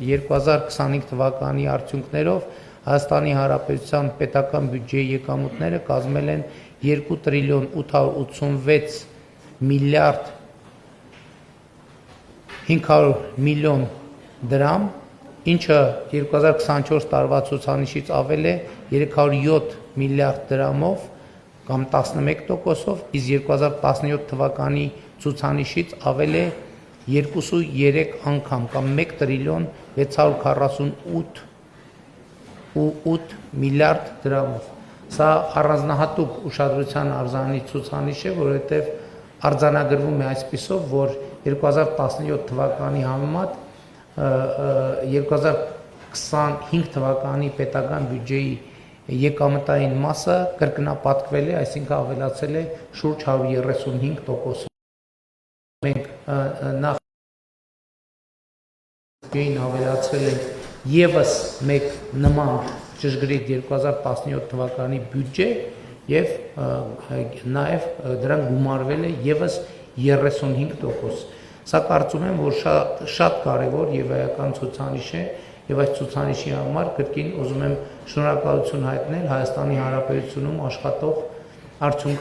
2025 թվականի արդյունքներով Հայաստանի Հանրապետության պետական բյուջեի եկամուտները կազմել են 2 տրիլիոն 886 միլիարդ 500 միլիոն դրամ, ինչը 2024 տարվա ցուցանիշից ավել է 307 միլիարդ դրամով կամ 11%-ով, իսկ 2017 թվականի ցուցանիշից ավել է 2.3 անգամ կամ 1 տրիլիոն 648 միլիարդ դրամով։ Սա առանձնահատուկ ուշադրության արժանի ցուցանիշ է, որովհետև արձանագրվում է այսպիսով, որ 2017 թվականի համեմատ 2025 թվականի պետական բյուջեի եկամտային մասը կրկնապատկվել է, այսինքն ավելացել է շուրջ 135%։ Մենք նախ բյուջեին ավելացրել ենք եւս մեկ նման ճշգրիտ 2017 թվականի բյուջե եւ նաեւ դրան գումարվել է եւս 35%։ Սա կարծում եմ, որ շատ կարևոր եւ էական ցուցանիշ է եւ այս ցուցանիշի համար կրկին ուզում եմ շնորհակալություն հայտնել Հայաստանի Հանրապետությունում աշխատող արդյունք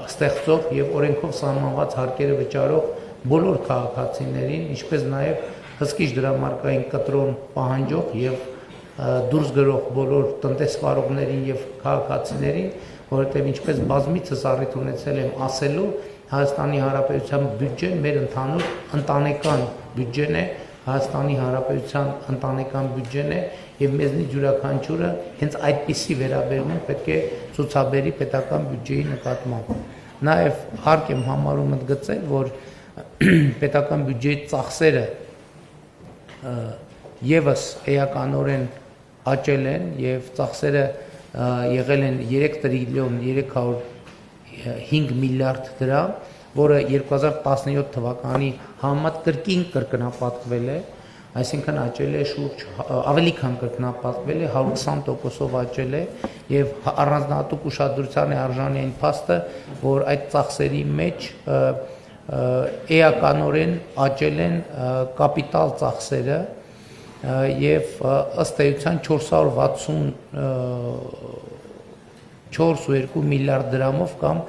ստեղծող եւ օրենքով սահմանված հարկերը վճարող բոլոր քաղաքացիներին, ինչպես նաեւ հսկիչ դրամարկային կտրոն պահանջող եւ դուրս գրող բոլոր տնտեսվարողներին եւ քաղաքացիներին, որովհետեւ ինչպես բազմիցս առիթ ունեցել եմ ասելու, Հայաստանի Հանրապետության բյուջեն մեր ընդհանուր ընտանեկան բյուջեն է, Հայաստանի Հանրապետության ընտանեկան բյուջեն է եւ մեզնից յուրաքանչյուրը հենց այդպիսի վերաբերմունք պետք է ցուցաբերի պետական բյուջեի նկատմամբ։ Նաեւ հարկ եմ համարում ընդգծել, որ պետական բյուջեի ծախսերը եւս էականորեն աճել են եւ ծախսերը եղել են 3 տրիլիոն 305 միլիարդ դրամ, որը 2017 թվականի համեմատ կրկնապատկվել է, այսինքն աճել է շուրջ ավելի քան կրկնապատկվել է, 120%-ով աճել է եւ առանձնահատուկ ուշադրության է արժանի այն փաստը, որ այդ ծախսերի մեջ էականորեն աճել են կապիտալ ծախսերը եւ ըստ էության 464.2 միլիարդ դրամով կամ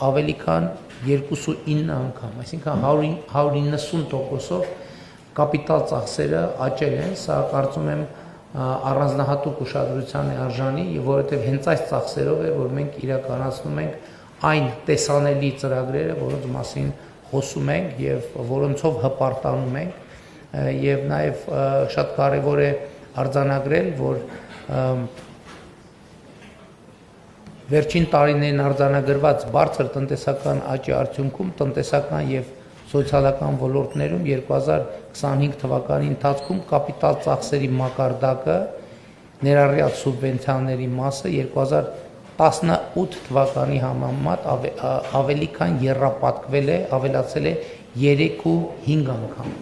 ավելի քան 2.9 անգամ, այսինքն 190%-ով կապիտալ ծախսերը աճել են, սա կարծում եմ առանձնահատուկ ուշադրության է արժանի, որովհետև հենց այս ծախսերով է, որ մենք իրականացնում ենք այն տեսանելի ծրագրերը, որոնց մասին խոսում ենք եւ որոնցով հպարտանում ենք, եւ նաեւ շատ կարեւոր է արձանագրել, որ վերջին տարիներին արձանագրված բարձր տնտեսական աճի արդյունքում տնտեսական եւ սոցիալական ոլորտներում 2025 թվականի ընթացքում կապիտալ ծախսերի մակարդակը ներառյալ սուբվենցիաների մասը 2018 թվականի համեմատ ավելի քան եռապատկվել է, ավելացել է 3.5 անգամ։